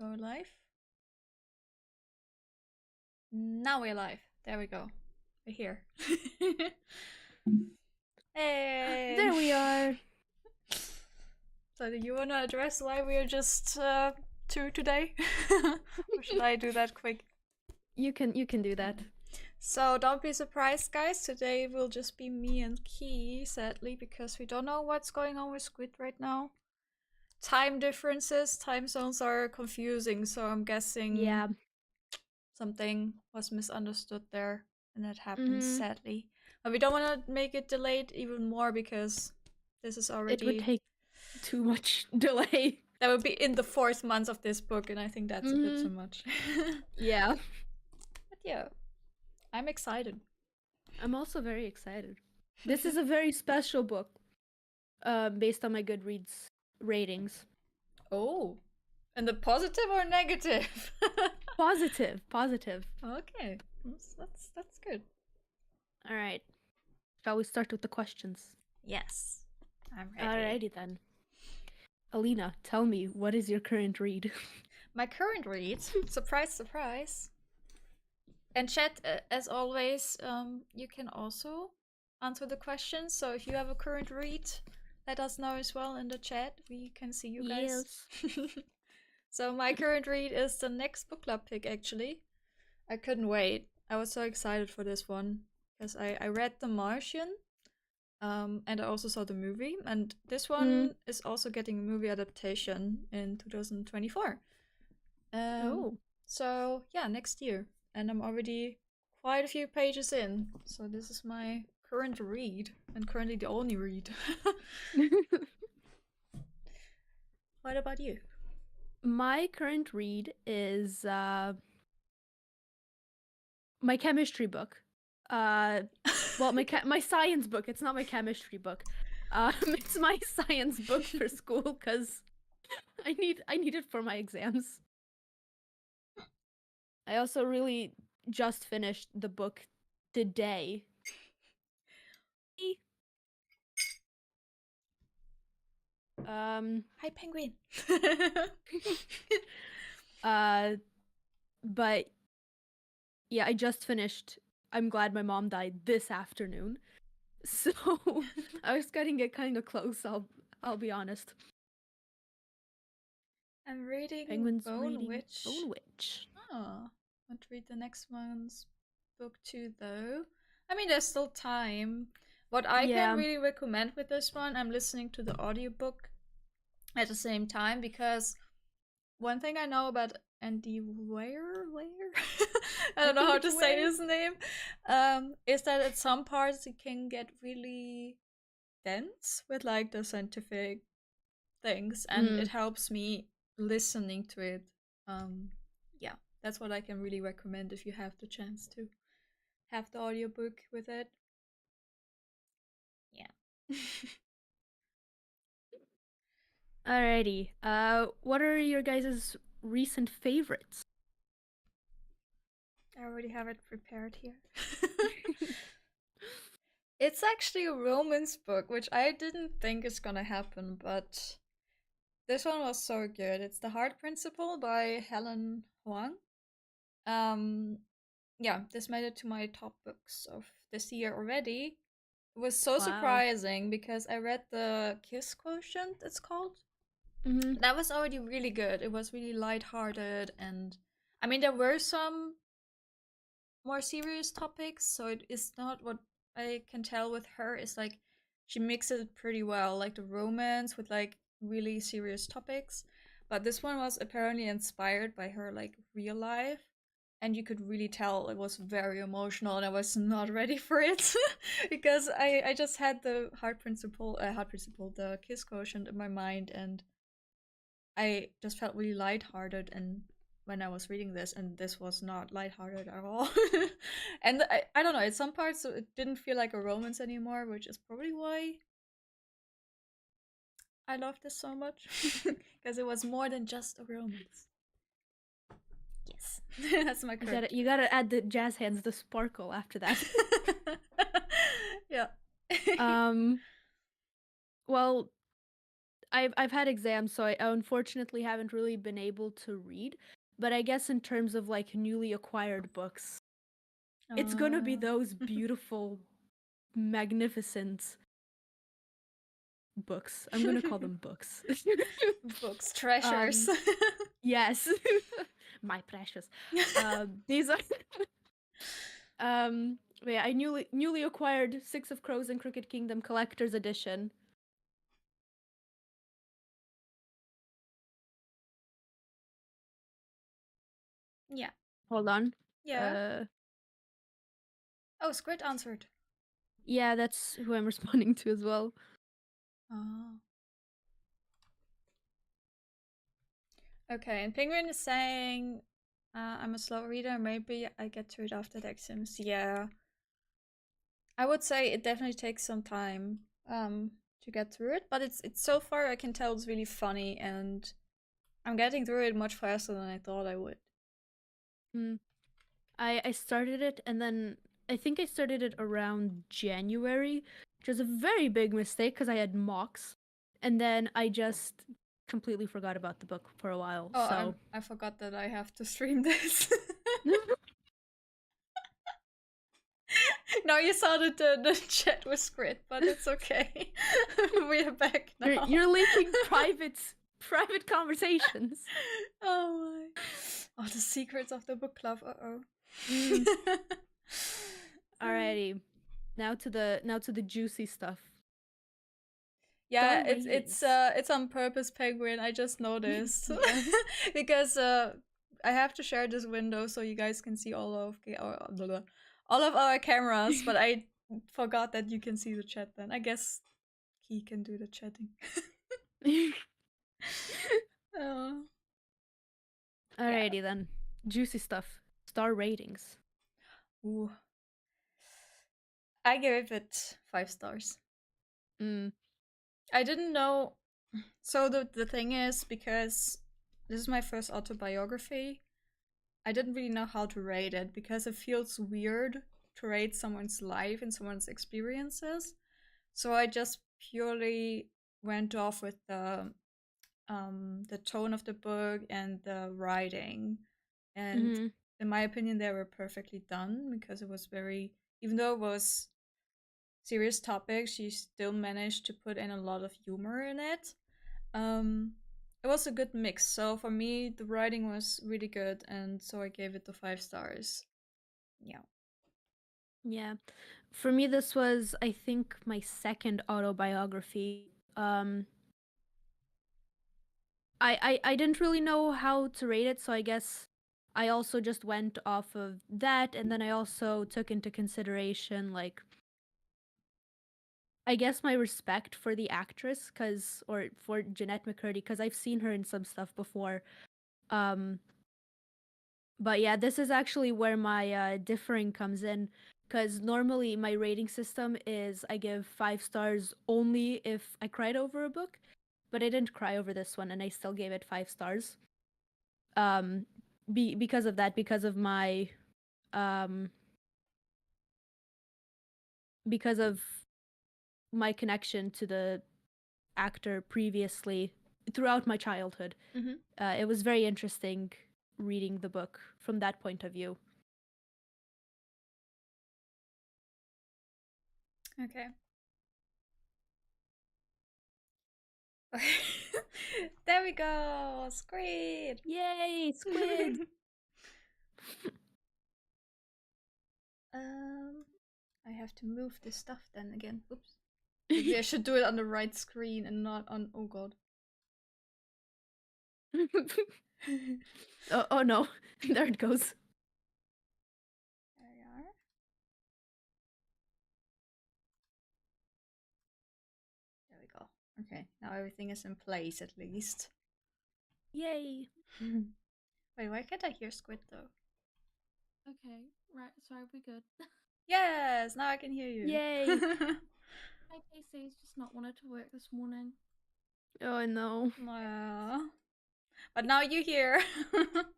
Go live. Now we're live. There we go. We're here. Hey. There we are. So do you want to address why we're just two today? Or should I do that quick? You can do that. So don't be surprised, guys. Today will just be me and Key, sadly, because we don't know what's going on with Squid right now. Time differences, time zones are confusing, so I'm guessing something was misunderstood there, and that happens sadly. But we don't want to make it delayed even more because this is already. It would take too much delay. That would be in the 4th month of this book, and I think that's a bit too much. Yeah. But yeah, I'm excited. I'm also very excited. This is a very special book, based on my Goodreads ratings. Oh, and the positive or negative? Positive. Okay, that's good. All right. Shall we start with the questions? Yes, I'm ready. Alrighty then. Ahliina, tell me, what is your current read? My current read, surprise, surprise. And chat, as always, you can also answer the questions. So if you have a current read, let us know as well in the chat. We can see you guys. Yes. So my current read is the next book club pick, actually. I couldn't wait. I was so excited for this one because I read The Martian, and I also saw the movie. And this one is also getting a movie adaptation in 2024. So yeah, next year. And I'm already quite a few pages in. So this is my current read, and currently the only read. What about you? My current read is my chemistry book. Well, my science book. It's not my chemistry book. It's my science book for school because I need it for my exams. I also really just finished the book today. Hi, Penguin. But yeah, I just finished I'm Glad My Mom Died this afternoon. So I was cutting it kind of close, I'll be honest. I'm reading Penguin's Bone reading Witch. Bone Witch. Oh, I'll read the next one's book too, though. I mean, there's still time. What I can really recommend with this one, I'm listening to the audiobook at the same time, because one thing I know about Andy Weir, I don't know how to say his name, is that at some parts it can get really dense with like the scientific things, and it helps me listening to it. Yeah, that's what I can really recommend if you have the chance to have the audiobook with it. Yeah. Alrighty. What are your guys' recent favorites? I already have it prepared here. It's actually a romance book, which I didn't think is gonna happen, but this one was so good. It's The Heart Principle by Helen Huang. Yeah, this made it to my top books of this year already. It was so surprising because I read the Kiss Quotient, it's called. That was already really good. It was really lighthearted, and I mean, there were some more serious topics, so it is not what I can tell with her. Is like she mixes it pretty well, like the romance with like really serious topics. But this one was apparently inspired by her like real life, and you could really tell it was very emotional, and I was not ready for it because I just had the Heart Principle, the Kiss Quotient in my mind, and I just felt really lighthearted and when I was reading this, and this was not lighthearted at all. And I don't know, at some parts it didn't feel like a romance anymore, which is probably why I love this so much. Because it was more than just a romance. Yes. That's my correct. You gotta add the jazz hands, the sparkle after that. Yeah. Well, I've had exams, so I unfortunately haven't really been able to read. But I guess in terms of like newly acquired books, it's gonna be those beautiful, magnificent books. I'm gonna call them books. Books, treasures. Yes, my precious. These are yeah, I newly acquired Six of Crows and Crooked Kingdom Collector's Edition. Yeah. Hold on. Yeah. Oh, Squid answered. Yeah, that's who I'm responding to as well. Oh. Okay, and Penguin is saying, I'm a slow reader. Maybe I get to it after the exams. Yeah. I would say it definitely takes some time to get through it, but it's so far I can tell it's really funny, and I'm getting through it much faster than I thought I would. I started it, and then I think I started it around January, which was a very big mistake because I had mocks, and then I just completely forgot about the book for a while. Oh, So I forgot that I have to stream this. Now you saw that the chat was Squid, but it's okay. We are back now. You're linking private conversations. Oh my! Oh, the secrets of the book club. Uh-oh. Alrighty, now to the juicy stuff. Yeah, it's on purpose, Penguin. I just noticed because I have to share this window so you guys can see all of our cameras, but I forgot that you can see the chat. Then I guess he can do the chatting. Oh. Alrighty yeah. Then, juicy stuff. Star ratings. Ooh. I gave it 5 stars. I didn't know. So the thing is, because this is my first autobiography, I didn't really know how to rate it because it feels weird to rate someone's life and someone's experiences. So I just purely went off with the tone of the book and the writing, and in my opinion, they were perfectly done because it was very, even though it was serious topics, she still managed to put in a lot of humor in it. It was a good mix. So for me, the writing was really good, and so I gave it the 5 stars. Yeah. Yeah. For me, this was, I think, my second autobiography. I didn't really know how to rate it, so I guess I also just went off of that, and then I also took into consideration, like, I guess my respect for the actress, or for Jeanette McCurdy, because I've seen her in some stuff before. But yeah, this is actually where my differing comes in, because normally my rating system is I give 5 stars only if I cried over a book, but I didn't cry over this one, and I still gave it 5 stars. Because of that, because of my connection to the actor previously throughout my childhood. It was very interesting reading the book from that point of view. Okay. There we go! Squid! Yay, Squid! I have to move this stuff then again. Oops. Maybe I should do it on the right screen and not on. Oh god. Oh no, there it goes. There we are. There we go. Okay, now everything is in place at least. Yay! Wait, why can't I hear Squid though? Okay, right, so are we good? Yes, now I can hear you. Yay! My PC's just not wanted to work this morning. Oh no. But now you're here.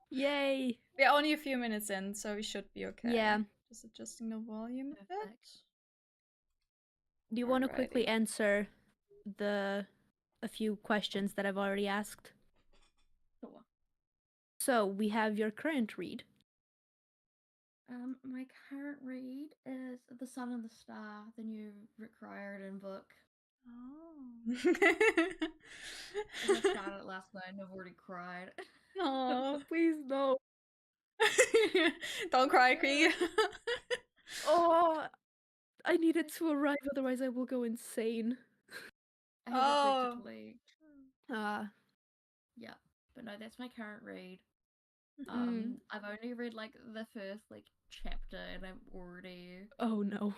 Yay! We're only a few minutes in, so we should be okay. Yeah. Just adjusting the volume a bit. Do you want to quickly answer the a few questions that I've already asked. Sure. So we have your current read. My current read is The Sun and the Star, the new Rick Riordan book. Oh. I just started it last night and I've already cried. Oh, please no. Don't cry, Cree. Oh, I need it to arrive, otherwise I will go insane. I have it digitally. Yeah, but no, that's my current read. I've only read like the first like chapter and I'm already Oh no.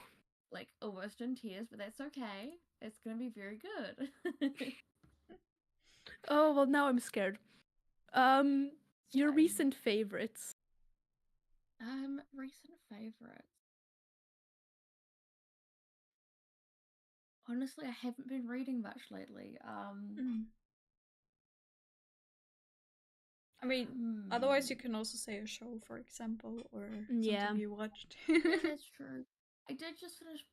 like almost in tears, but that's okay. It's gonna be very good. Oh, well, now I'm scared. Your recent favorites. Recent favorites. Honestly, I haven't been reading much lately. I mean, otherwise you can also say a show, for example, or Yeah. something you watched. Yeah, that's true. I did just finish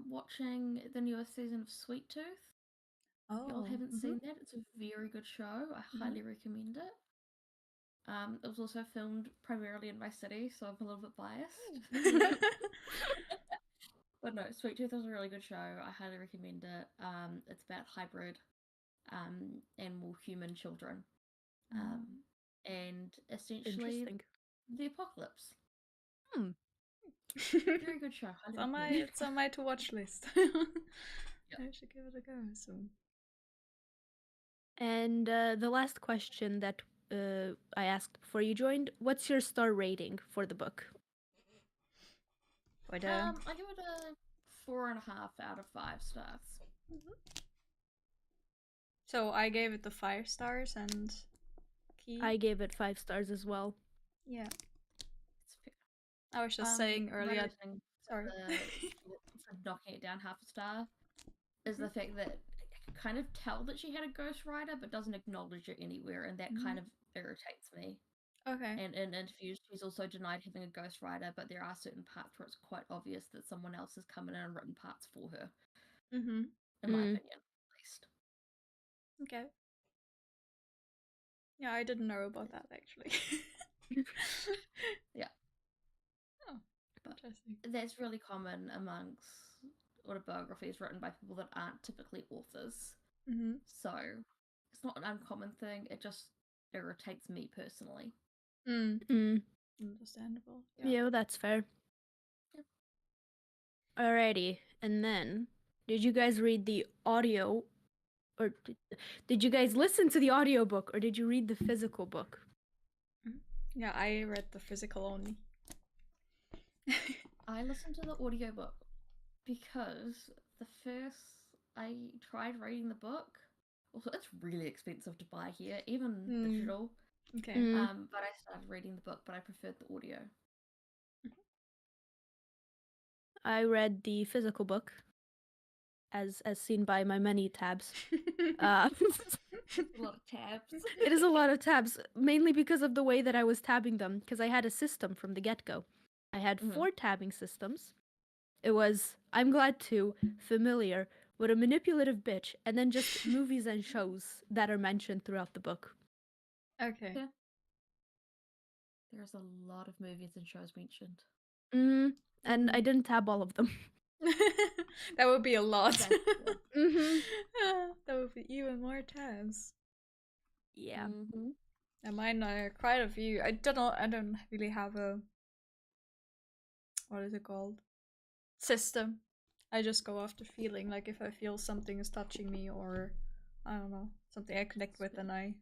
watching the newest season of Sweet Tooth. Oh. Y'all haven't seen that? It's a very good show. I highly recommend it. It was also filmed primarily in my city, so I'm a little bit biased. But no, Sweet Tooth is a really good show. I highly recommend it. It's about hybrid animal-human children. And essentially the apocalypse. Very good show. It's on my to watch list. I should give it a go soon. And the last question that I asked before you joined, what's your star rating for the book? I give it a 4.5 out of 5 stars. So I gave it the 5 stars, and Key? I gave it 5 stars as well. Yeah. I was just saying earlier. Sorry. For knocking it down half a star is the fact that I can kind of tell that she had a ghostwriter, but doesn't acknowledge it anywhere, and that kind of irritates me. Okay. And in interviews, she's also denied having a ghostwriter, but there are certain parts where it's quite obvious that someone else has come in and written parts for her. In my opinion, at least. Okay. Yeah, I didn't know about that actually. Yeah. Oh, interesting. That's really common amongst autobiographies written by people that aren't typically authors. So it's not an uncommon thing. It just irritates me personally. Understandable. Yeah, well, that's fair. Yeah. Alrighty, and then did you guys read the audio, or did you guys listen to the audiobook, or did you read the physical book? Yeah, I read the physical only. I listened to the audiobook because I tried reading the book. Also, it's really expensive to buy here, even digital. Okay. But I started reading the book, but I preferred the audio. I read the physical book, as seen by my many tabs. A lot of tabs. It is a lot of tabs, mainly because of the way that I was tabbing them, because I had a system from the get-go. I had 4 tabbing systems. It was I'm glad to, familiar, what a manipulative bitch, and then just movies and shows that are mentioned throughout the book. Okay. Yeah. There's a lot of movies and shows mentioned. And I didn't tab all of them. That would be a lot. That would be even more tabs. Yeah. And mine are quite a few. I don't really have a, what is it called? System. I just go after feeling. Like if I feel something is touching me, or I don't know, something I connect with, and I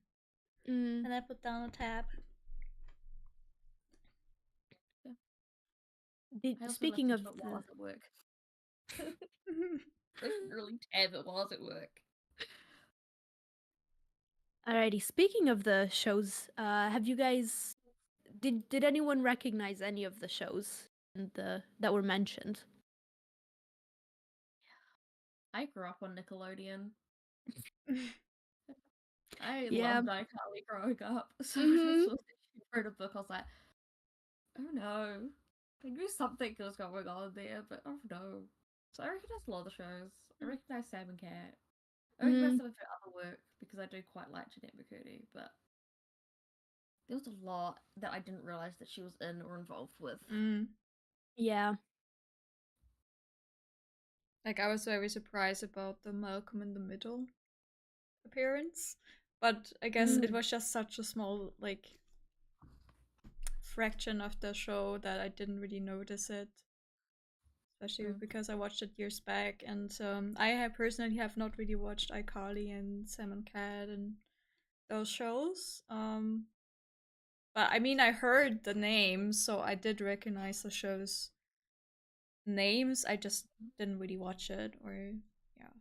put down a tab. Speaking of while I was at work. I really tab it while I was at work. Alrighty, speaking of the shows, have you guys did anyone recognize any of the shows that were mentioned? I grew up on Nickelodeon. I loved iCarly growing up. So when I saw that she wrote a book, I was like, oh no. I knew something was going on there, but oh no. So I recognize a lot of the shows. I recognize Sam and Cat. I recognise some of her other work because I do quite like Jeanette McCurdy, but there was a lot that I didn't realise that she was in or involved with. Yeah. Like, I was very surprised about the Malcolm in the Middle appearance, but I guess it was just such a small, like, fraction of the show that I didn't really notice it. Especially because I watched it years back, and I personally have not really watched iCarly and Sam and Cat and those shows. But I mean, I heard the names, so I did recognize the show's names. I just didn't really watch it, or yeah.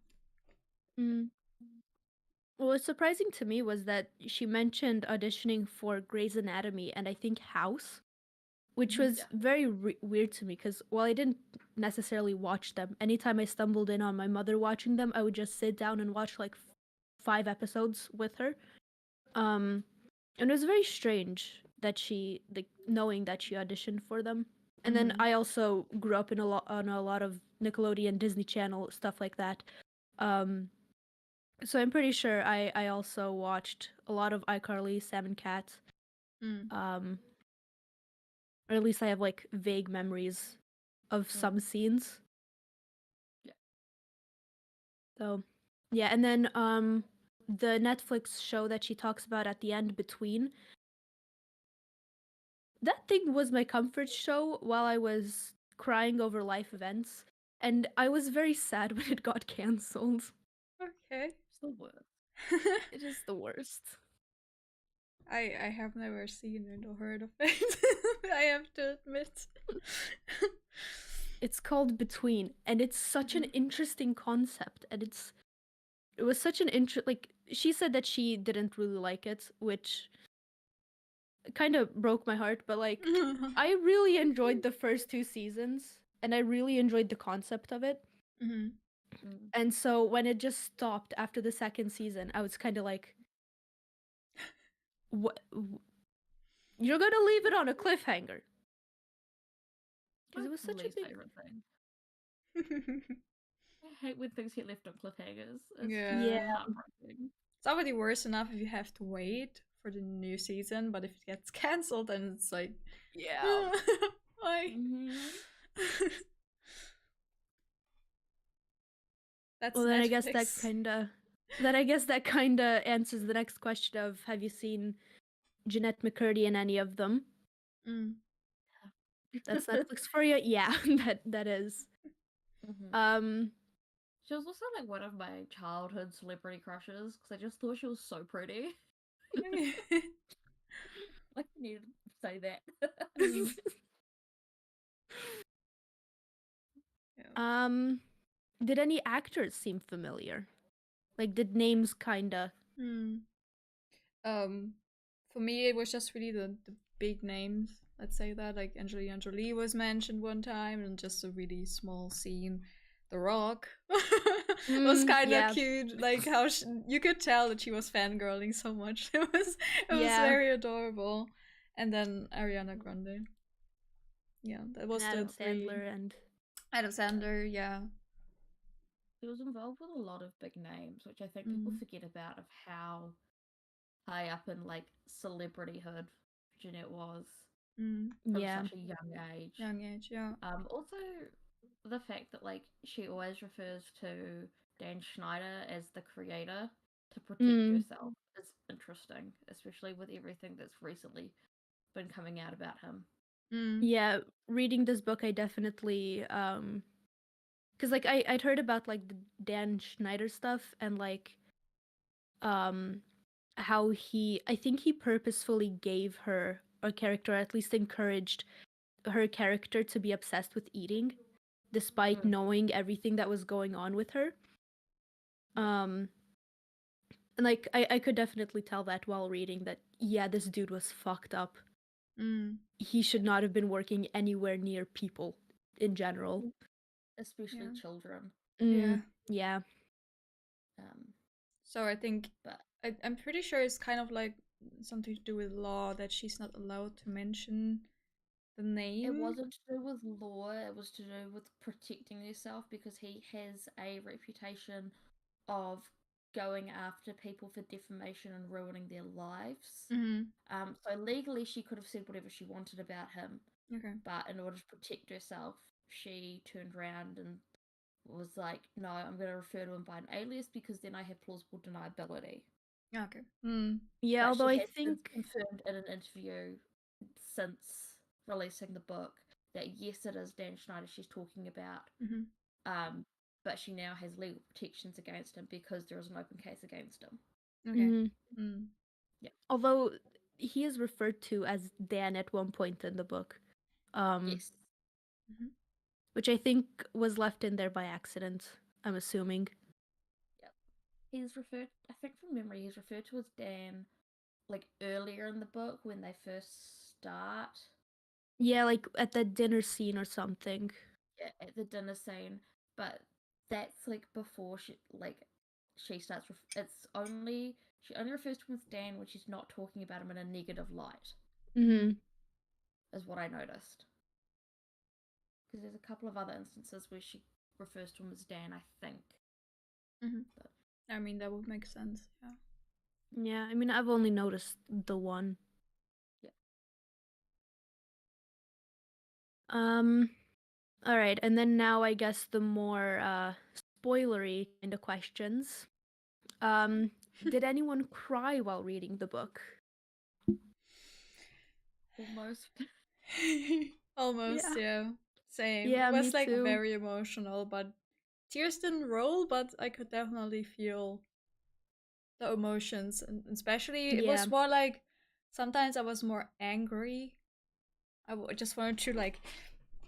What was surprising to me was that she mentioned auditioning for Grey's Anatomy and I think House, which was very weird to me because while I didn't necessarily watch them, anytime I stumbled in on my mother watching them, I would just sit down and watch like 5 episodes with her. And it was very strange that she, like, knowing that she auditioned for them. And then I also grew up on a lot of Nickelodeon, Disney Channel stuff like that. So I'm pretty sure I also watched a lot of iCarly, Sam and Cat. Or at least I have like vague memories of some scenes. Yeah. So, yeah, and then the Netflix show that she talks about at the end, Between, that thing was my comfort show while I was crying over life events, and I was very sad when it got cancelled. Okay. It's the worst. It is the worst. I have never seen it or heard of it. I have to admit. It's called Between, and it's such an interesting concept, and it was such an like, she said that she didn't really like it, which kind of broke my heart, but like I really enjoyed the first 2 seasons and I really enjoyed the concept of it. And so when it just stopped after the second season, I was kind of like, what, you're going to leave it on a cliffhanger? Because it was such a big favorite thing. I hate when things get left on cliffhangers. It's yeah. heartbreaking. It's already worse enough if you have to wait for the new season, but if it gets cancelled, then it's like, yeah. why? That's well, then Netflix. I guess that kind of answers the next question of, have you seen Jeanette McCurdy in any of them? That's Netflix for you. Yeah, that is. She was also like one of my childhood celebrity crushes because I just thought she was so pretty. Like, I need to say that. Did any actors seem familiar? Like, did names kinda? For me, it was just really the big names. Let's say that, like Angelina Jolie was mentioned one time, and just a really small scene. The Rock was kind of cute, like how you could tell that she was fangirling so much. It was very adorable. And then Ariana Grande. Yeah, that was Adam the three. Sandler and Adam Sandler, yeah. He was involved with a lot of big names, which I think people forget about, of how high up in like celebrityhood Jeanette was from such a young age. Yeah. Also, the fact that like she always refers to Dan Schneider as the creator to protect herself is interesting, especially with everything that's recently been coming out about him. Yeah, reading this book, I definitely because like I'd heard about like the Dan Schneider stuff and like how I think he purposefully gave her a character, or at least encouraged her character to be obsessed with eating despite knowing everything that was going on with her. And like I could definitely tell that while reading that, yeah, this dude was fucked up. He should not have been working anywhere near people in general, especially children. Yeah. So I think I'm pretty sure it's kind of like something to do with law that she's not allowed to mention the name. It wasn't to do with law, it was to do with protecting herself because he has a reputation of going after people for defamation and ruining their lives. Mm-hmm. So legally, she could have said whatever she wanted about him. Okay. But in order to protect herself, she turned around and was like, "No, I'm going to refer to him by an alias because then I have plausible deniability." Okay. Mm. Yeah, But although she I has since think confirmed in an interview since releasing the book that yes, it is Dan Schneider she's talking about. Mm-hmm. But she now has legal protections against him because there is an open case against him. Okay. Mm. Yeah. Although he is referred to as Dan at one point in the book. Yes. Mm-hmm. Which I think was left in there by accident, I'm assuming. Yep. He's referred, I think from memory, he's referred to as Dan like earlier in the book when they first start. Yeah, like at the dinner scene or something. Yeah, at the dinner scene. But that's like before she starts. It's only she only refers to him as Dan when she's not talking about him in a negative light. Mm-hmm. Is what I noticed. Because there's a couple of other instances where she refers to him as Dan, I think. Mm-hmm. But I mean, that would make sense. Yeah. Yeah, I mean, I've only noticed the one. Yeah. All right, and then now I guess the more spoilery kind of questions. Did anyone cry while reading the book? Almost. Almost, yeah. Same. Yeah, It me was like too. very emotional, but tears didn't roll, but I could definitely feel the emotions, and especially it was more like sometimes I was more angry. Just wanted to like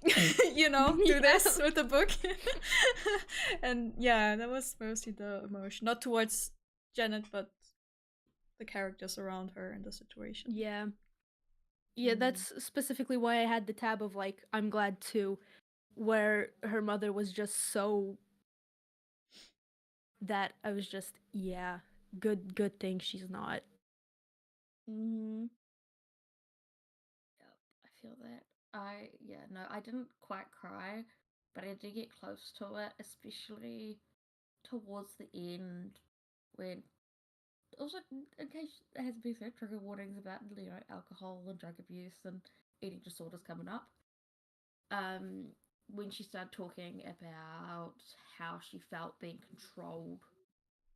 do this with the book. And yeah, that was mostly the emotion, not towards Janet, but the characters around her and the situation. Yeah. Yeah, that's specifically why I had the tab of like, I'm glad too, where her mother was just so that I was just, yeah, good thing she's not. Mm-hmm. Yep, I feel that. I didn't quite cry, but I did get close to it, especially towards the end when also in case it has been said, trigger warnings about alcohol and drug abuse and eating disorders coming up. When she started talking about how she felt being controlled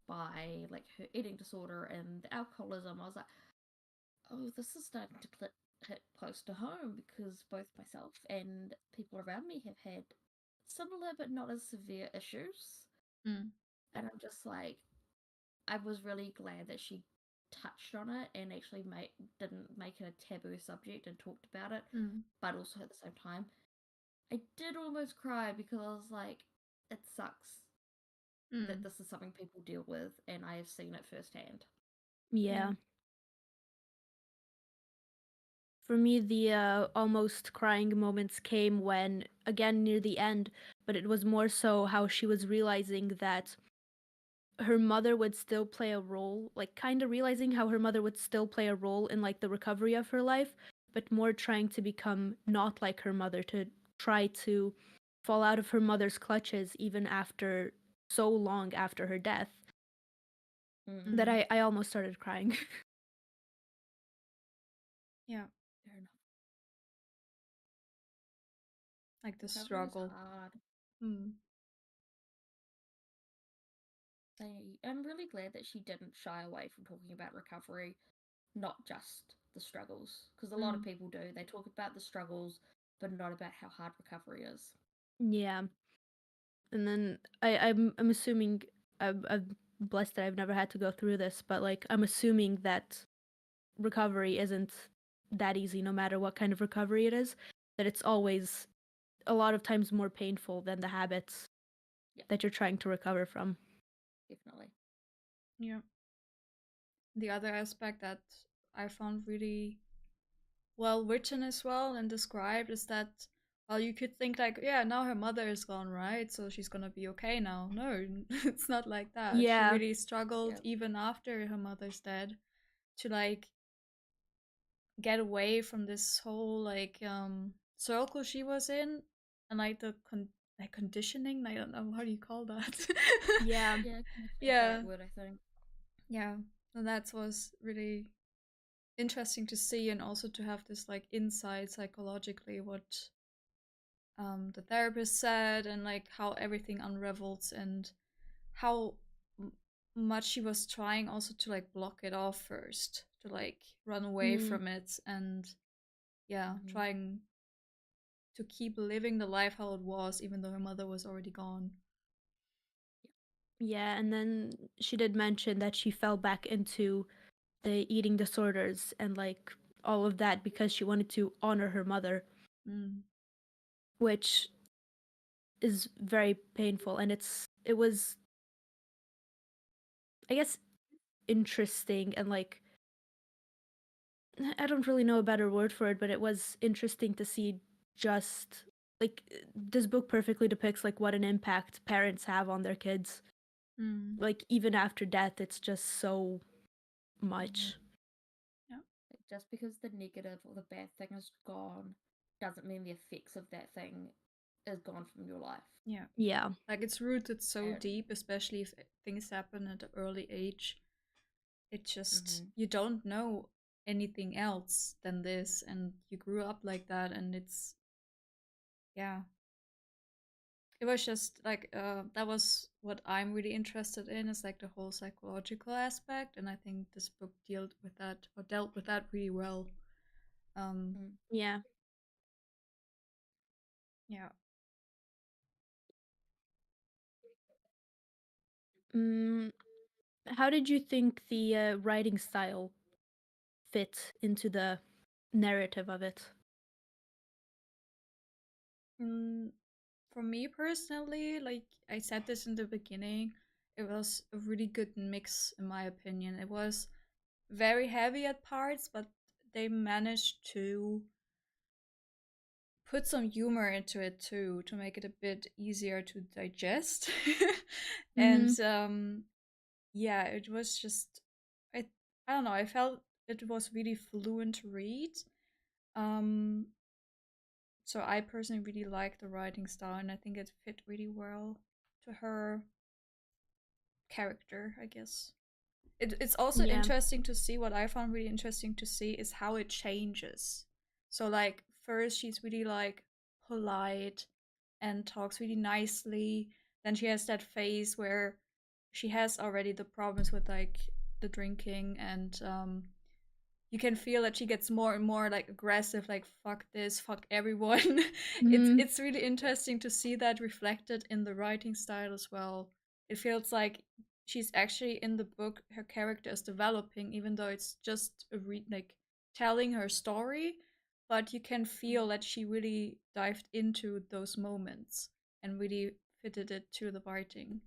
by like her eating disorder and alcoholism, I was like, oh, this is starting to hit close to home because both myself and people around me have had similar but not as severe issues. Mm. And I'm just like, I was really glad that she touched on it and actually didn't make it a taboo subject and talked about it. But also at the same time, I did almost cry because I was like, it sucks that this is something people deal with, and I have seen it firsthand. Yeah. For me, the almost crying moments came when, again, near the end, but it was more so how she was realizing that her mother would still play a role, like kind of realizing how her mother would still play a role in like the recovery of her life, but more trying to become not like her mother, to try to fall out of her mother's clutches even after so long after her death. That I almost started crying. Yeah. Fair enough. Like the struggle. Hard. Mm. I'm really glad that she didn't shy away from talking about recovery, not just the struggles, because a lot of people do. They talk about the struggles, but not about how hard recovery is. Yeah. And then I'm assuming I'm blessed that I've never had to go through this, but like I'm assuming that recovery isn't that easy no matter what kind of recovery it is, that it's always a lot of times more painful than the habits that you're trying to recover from. Definitely. Yeah. The other aspect that I found really well written as well and described is that, well, you could think like, yeah, now her mother is gone, right? So she's gonna be okay now. No, it's not like that. She really struggled even after her mother's dead to like get away from this whole like circle she was in, and like like conditioning. I don't know, how do you call that? Yeah. Yeah, Yeah. that word, I think. Yeah. And that was really interesting to see, and also to have this like insight psychologically what the therapist said, and like how everything unravels, and how much she was trying also to like block it off first, to like run away from it, and yeah, trying to keep living the life how it was, even though her mother was already gone. Yeah, and then she did mention that she fell back into the eating disorders and like all of that because she wanted to honor her mother, which is very painful. And it was, I guess, interesting, and like, I don't really know a better word for it, but it was interesting to see just like this book perfectly depicts like what an impact parents have on their kids. Like even after death, it's just so much. Yeah. Just because the negative or the bad thing is gone doesn't mean the effects of that thing is gone from your life. Yeah. Yeah. Like it's rooted so deep, especially if things happen at an early age. It just, you don't know anything else than this, and you grew up like that, and it's, yeah. It was just like, that was what I'm really interested in, is like the whole psychological aspect, and I think this book dealt with that really well. Yeah. Yeah. How did you think the writing style fit into the narrative of it? For me personally, like I said this in the beginning, it was a really good mix, in my opinion. It was very heavy at parts, but they managed to put some humor into it too, to make it a bit easier to digest. And yeah, it was just, I I don't know, I felt it was really fluent to read. Um so I personally really like the writing style, and I think it fit really well to her character, I guess. It's also interesting to see, what I found really interesting to see is how it changes. So like first she's really like polite and talks really nicely. Then she has that phase where she has already the problems with like the drinking, and you can feel that she gets more and more like aggressive, like fuck this, fuck everyone. It's really interesting to see that reflected in the writing style as well. It feels like she's actually, in the book, her character is developing, even though it's just like telling her story, but you can feel that she really dived into those moments and really fitted it to the writing.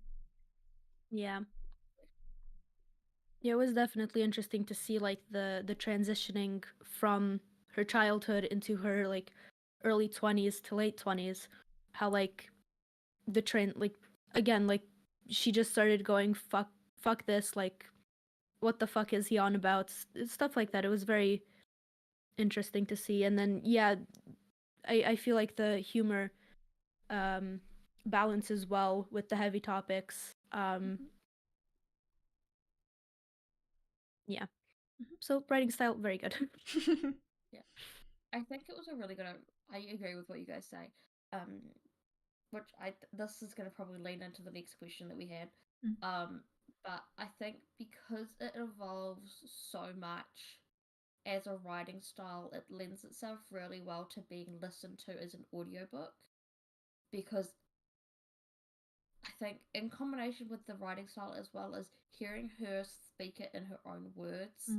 Yeah. Yeah, it was definitely interesting to see like the transitioning from her childhood into her like early 20s to late 20s. How like the trend, like, again, like she just started going fuck this, like what the fuck is he on about? Stuff like that. It was very interesting to see. And then yeah, I feel like the humor balances well with the heavy topics. Yeah. So writing style, very good. Yeah, I think it was a really good. I agree with what you guys say. Which this is going to probably lean into the next question that we had. But I think because it evolves so much as a writing style, it lends itself really well to being listened to as an audiobook, because I think in combination with the writing style as well as hearing her speak it in her own words,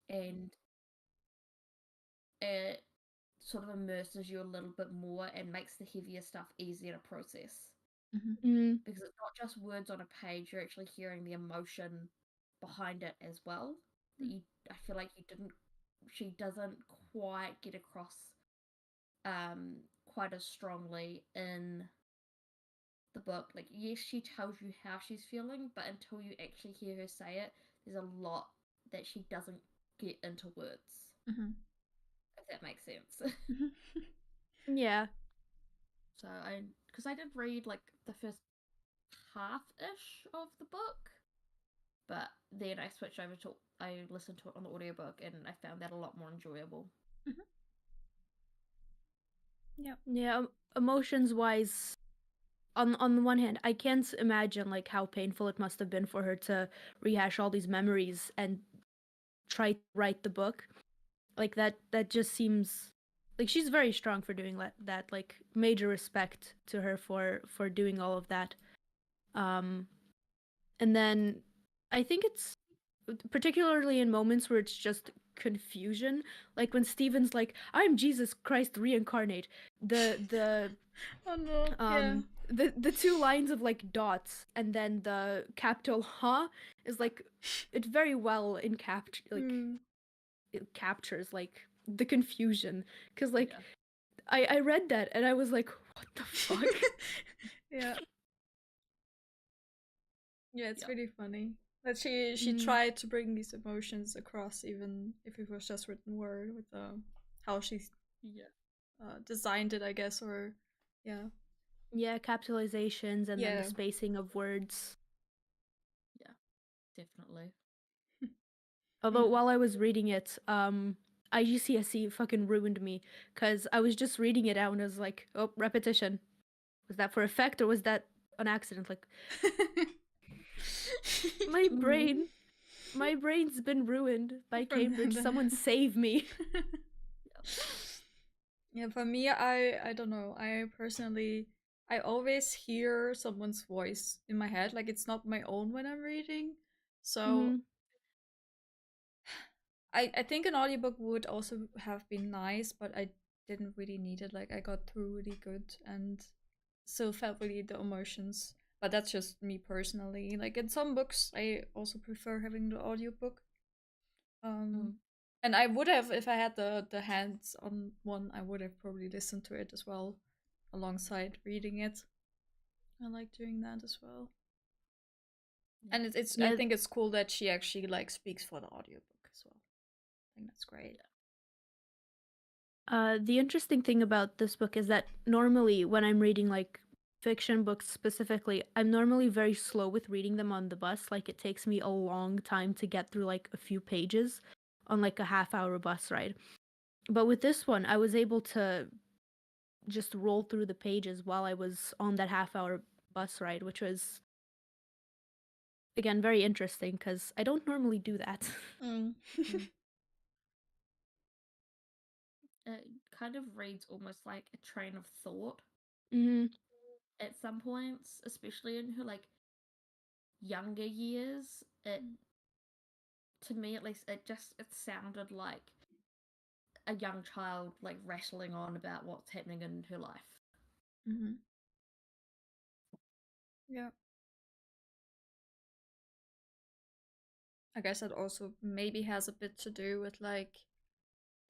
and it sort of immerses you a little bit more and makes the heavier stuff easier to process. Because it's not just words on a page, you're actually hearing the emotion behind it as well. That I feel like she doesn't quite get across quite as strongly in the book. Like, yes, she tells you how she's feeling, but until you actually hear her say it, there's a lot that she doesn't get into words. If that makes sense. Yeah. So because I did read like the first half-ish of the book, but then I switched over to I listened to it on the audiobook, and I found that a lot more enjoyable. Mm-hmm. Yeah, emotions wise, on the one hand, I can't imagine like how painful it must have been for her to rehash all these memories and try to write the book. Like that just seems like she's very strong for doing that. Like major respect to her for doing all of that. And then I think it's particularly in moments where it's just confusion, like when Stephen's like, "I'm Jesus Christ reincarnate." The Oh no. Yeah. the two lines of like dots and then the capital "huh" is like it very well it captures like the confusion, because like I read that and I was like, what the fuck? Yeah. Yeah, it's really funny that she tried to bring these emotions across, even if it was just written word, with how she designed it, I guess, or Yeah, capitalizations and then the spacing of words. Yeah, definitely. Although while I was reading it, IGCSE fucking ruined me, because I was just reading it out and I was like, oh, repetition. Was that for effect or was that an accident? Like, my brain's been ruined by Cambridge. Someone save me. Yeah, for me, I don't know. I personally, I always hear someone's voice in my head. Like, it's not my own when I'm reading. So I think an audiobook would also have been nice, but I didn't really need it. Like, I got through really good and still felt really the emotions. But that's just me personally. Like, in some books, I also prefer having the audiobook. And I would have, if I had the hands on one, I would have probably listened to it as well, alongside reading it. I like doing that as well. And it's I think it's cool that she actually like speaks for the audiobook as well. I think that's great. The interesting thing about this book is that normally when I'm reading like fiction books specifically, I'm normally very slow with reading them on the bus. Like it takes me a long time to get through like a few pages on like a half-hour bus ride. But with this one, I was able to just roll through the pages while I was on that half-hour bus ride, which was again very interesting because I don't normally do that. It kind of reads almost like a train of thought at some points, especially in her like younger years. It, to me at least, it sounded like a young child like rattling on about what's happening in her life. Yeah. I guess that also maybe has a bit to do with like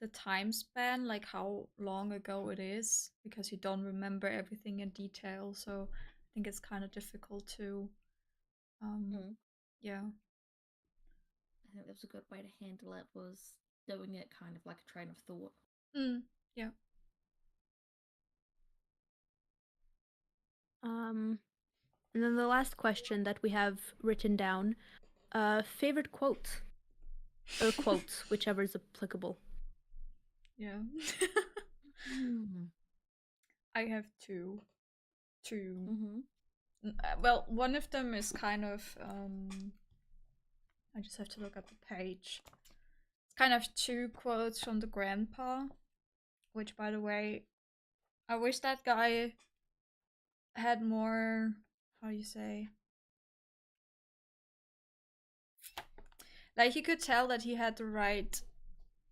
the time span, like how long ago it is, because you don't remember everything in detail. So I think it's kind of difficult to, yeah. I think that was a good way to handle it, was doing it kind of like a train of thought. Yeah. And then the last question that we have written down, favorite quote or quotes, whichever is applicable. Yeah. I have two. Well, one of them is kind of I just have to look at the page. It's kind of two quotes from the grandpa, which, by the way, I wish that guy had more, how do you say, like he could tell that he had the right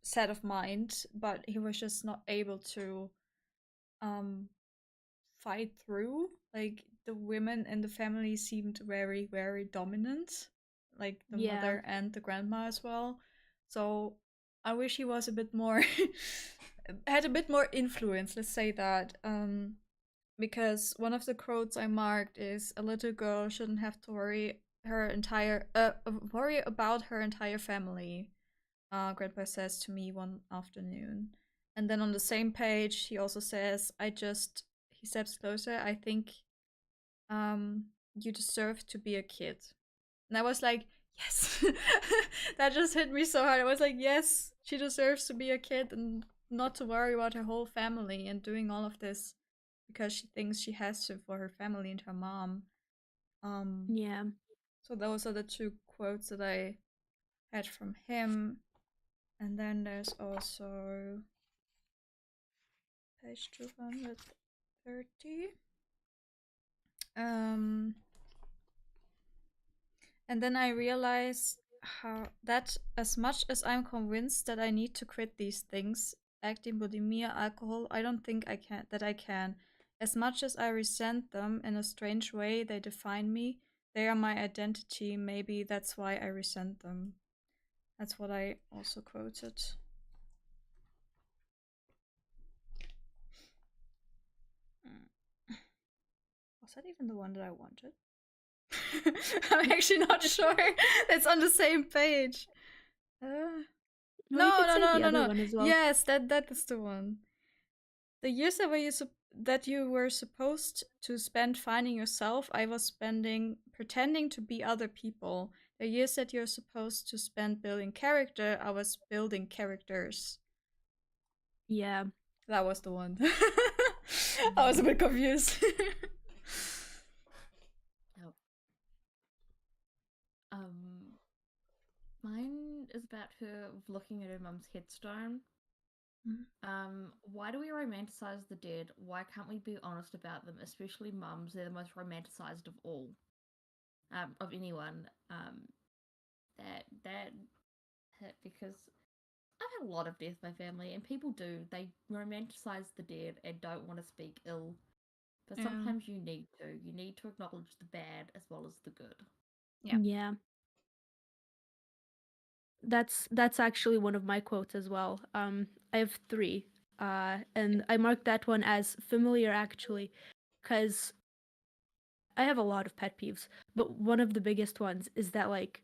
set of mind, but he was just not able to fight through. Like the women in the family seemed very, very dominant, like the mother and the grandma as well. So I wish he was a bit more had a bit more influence, let's say that. Because one of the quotes I marked is, a little girl shouldn't have to worry about her entire family, grandpa says to me one afternoon. And then on the same page he also says, few steps closer, I think you deserve to be a kid. And I was like, yes. That just hit me so hard. I was like, yes, she deserves to be a kid and not to worry about her whole family and doing all of this because she thinks she has to for her family and her mom. Yeah. So those are the two quotes that I had from him. And then there's also page 230. And then I realized how that as much as I'm convinced that I need to quit these things, acting, bulimia, alcohol, I don't think I can. As much as I resent them in a strange way, they define me. They are my identity. Maybe that's why I resent them. That's what I also quoted. Was that even the one that I wanted? I'm actually not sure. It's on the same page. Well, you could say the other No. one as well. Yes, that is the one. The years that you were supposed to spend finding yourself, I was spending pretending to be other people. The years that you're supposed to spend building character, I was building characters. Yeah. That was the one. I was a bit confused. Mine is about her looking at her mum's headstone. Why do we romanticize the dead? Why can't we be honest about them? Especially mums, they're the most romanticized of all. Of anyone. That hit because I've had a lot of death in my family, and people do. They romanticize the dead and don't want to speak ill. But sometimes you need to. You need to acknowledge the bad as well as the good. Yeah. That's actually one of my quotes as well. I have 3. And I marked that one as familiar actually, because I have a lot of pet peeves, but one of the biggest ones is that like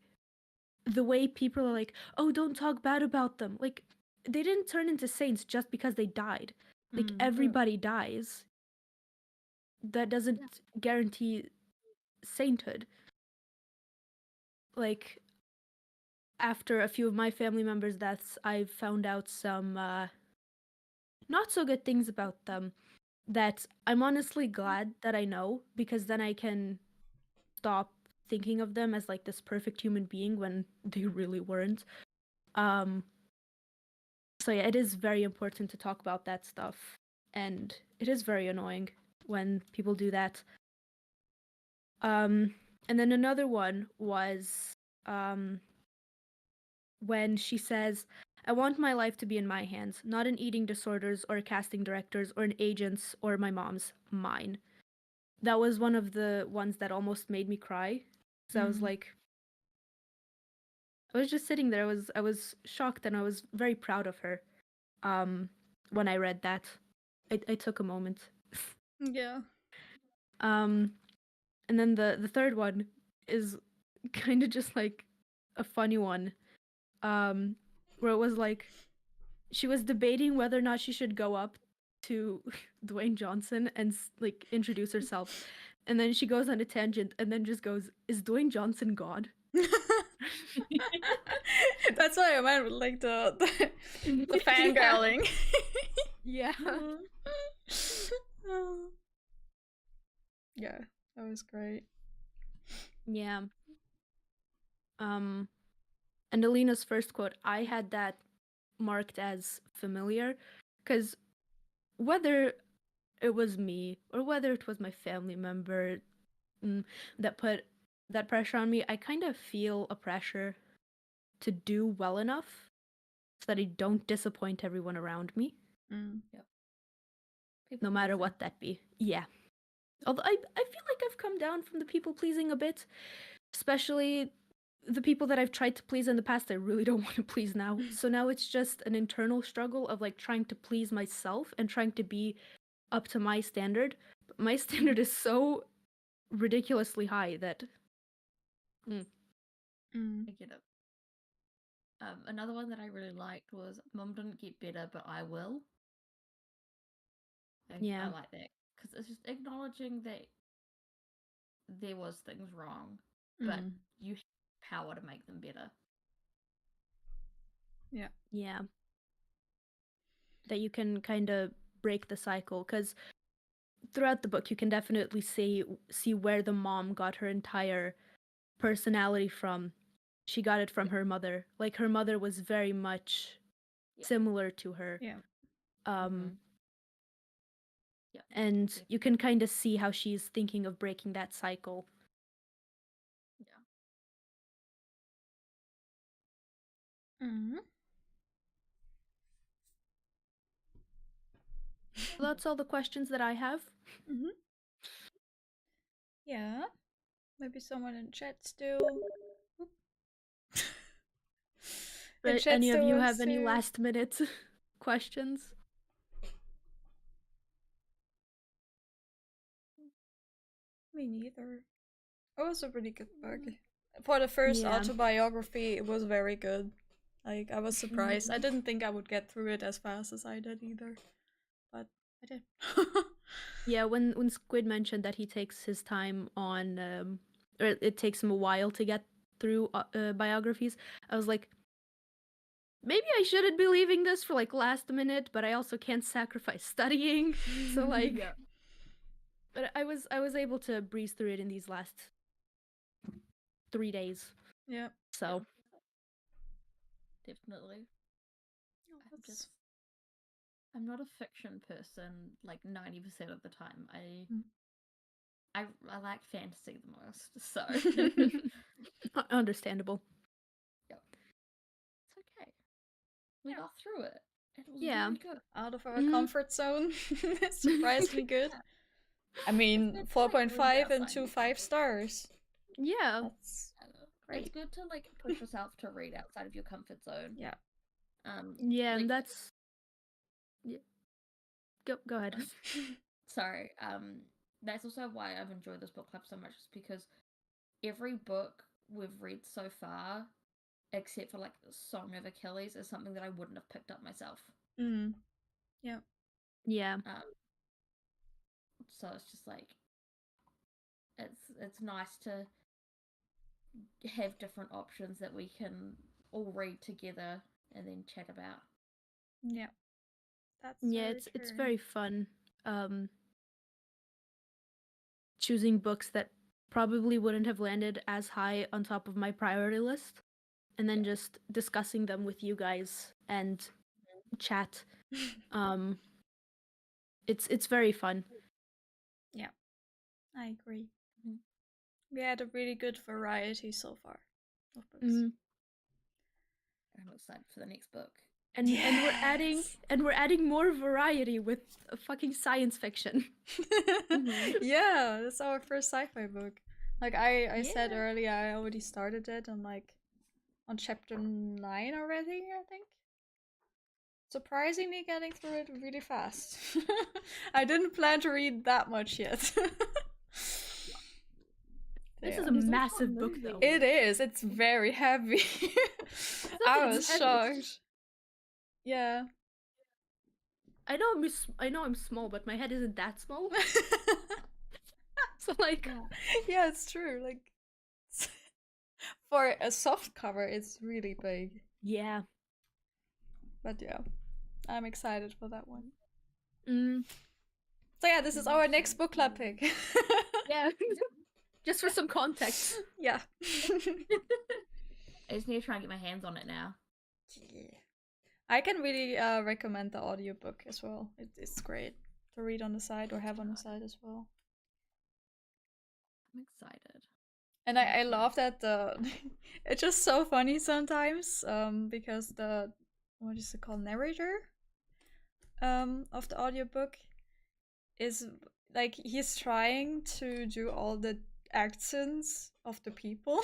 the way people are like, "Oh, don't talk bad about them." Like they didn't turn into saints just because they died. Like everybody dies. That doesn't guarantee sainthood. Like after a few of my family members' deaths, I've found out some not so good things about them that I'm honestly glad that I know, because then I can stop thinking of them as like this perfect human being when they really weren't. So yeah, it is very important to talk about that stuff, and it is very annoying when people do that. And then another one was when she says, "I want my life to be in my hands, not in eating disorders or casting directors or an agent's or my mom's, mine." That was one of the ones that almost made me cry. So I was like, I was just sitting there. I was shocked, and I was very proud of her. When I read that, I took a moment. Yeah. And then the third one is kind of just like a funny one. Where it was like she was debating whether or not she should go up to Dwayne Johnson and like introduce herself, and then she goes on a tangent and then just goes, "Is Dwayne Johnson God?" That's what I meant with like the fangirling. Yeah. Yeah, that was great. Yeah. And Ahliina's first quote, I had that marked as familiar, because whether it was me or whether it was my family member that put that pressure on me, I kind of feel a pressure to do well enough so that I don't disappoint everyone around me. Yep. No matter what that be. Yeah. Although I feel like I've come down from the people pleasing a bit, especially the people that I've tried to please in the past. I really don't want to please now. So now it's just an internal struggle of like trying to please myself and trying to be up to my standard. But my standard is so ridiculously high that I get it. Another one that I really liked was, "Mum didn't get better, but I will." I like that because it's just acknowledging that there was things wrong, but you have power to make them better. Yeah. That you can kind of break the cycle, because throughout the book you can definitely see where the mom got her entire personality from. She got it from her mother. Like, her mother was very much similar to her. And you can kind of see how she's thinking of breaking that cycle. So that's all the questions that I have. Yeah. Maybe someone in chat still. But any of you have any last minute questions? Me neither. It was a really good book. For the first autobiography, it was very good. Like, I was surprised. I didn't think I would get through it as fast as I did either. But I did. Yeah, when Squid mentioned that he takes his time on, or it takes him a while to get through biographies, I was like, maybe I shouldn't be leaving this for like last minute, but I also can't sacrifice studying. So like, but I was able to breeze through it in these last 3 days. Yeah. So definitely. I'm not a fiction person like 90% of the time. I like fantasy the most, so understandable. Yep. It's okay. We got through it. It was really good. Out of our comfort zone. Surprisingly good. I mean, 4.5 into 5 stars. Yeah. That's great. It's good to like push yourself to read outside of your comfort zone. Yeah. Yeah, and that's Go ahead. Sorry. That's also why I've enjoyed this book club so much, is because every book we've read so far, except for like Song of Achilles, is something that I wouldn't have picked up myself. Yeah. Yeah. So it's just like it's nice to have different options that we can all read together and then chat about. Yeah. That's it's very fun. Choosing books that probably wouldn't have landed as high on top of my priority list, and then just discussing them with you guys and chat. It's very fun. Yeah, I agree. We had a really good variety so far of books. I'm excited for the next book. And we're adding more variety with fucking science fiction. Yeah, that's our first sci-fi book. Like I said earlier, I already started it. I'm like on chapter 9 already, I think. Surprisingly getting through it really fast. I didn't plan to read that much yet. This is a massive book, though. It is. It's very heavy. I was shocked. Yeah. I know I'm small, but my head isn't that small. So like, yeah, it's true. Like, for a soft cover, it's really big. Yeah. But yeah, I'm excited for that one. So yeah, this is our next book club pick. Yeah. Just for some context. Yeah. I just need to try and get my hands on it now. Yeah. I can really recommend the audiobook as well. It's great to read on the side or have on the side as well. I'm excited. And I love that it's just so funny sometimes because the, what is it called, narrator of the audiobook is like, he's trying to do all the accents of the people.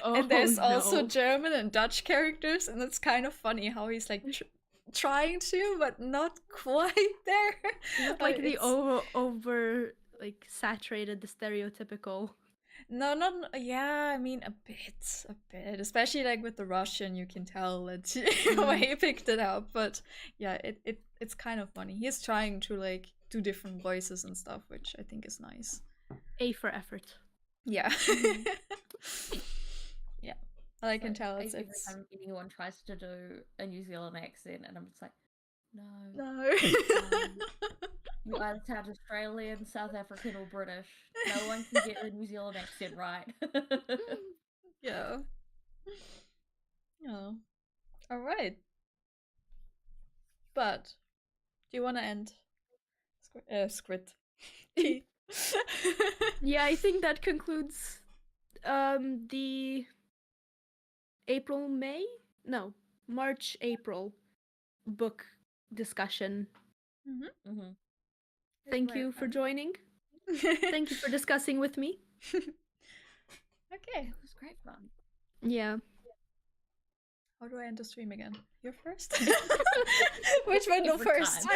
And there's also German and Dutch characters, and it's kind of funny how he's like trying to, but not quite there. Like the over like saturated, the stereotypical. No, not yeah. I mean, a bit. Especially like with the Russian, you can tell that where he picked it up. But yeah, it's kind of funny. He's trying to like do different voices and stuff, which I think is nice. A for effort. Yeah. Yeah, I can tell it's every time anyone tries to do a New Zealand accent, and I'm just like, no. You either sound Australian, South African, or British. No one can get the New Zealand accent right. Yeah. Yeah. All right. But do you want to end Squid? Yeah, I think that concludes the March April book discussion. Thank you for joining. Thank you for discussing with me. Okay. It was great fun. Yeah. How do I end the stream again? You're first? Which one go first?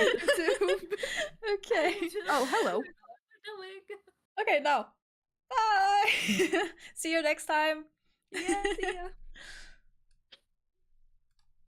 Okay. Oh, hello. Okay, now. Bye. See you next time. Yeah, see ya.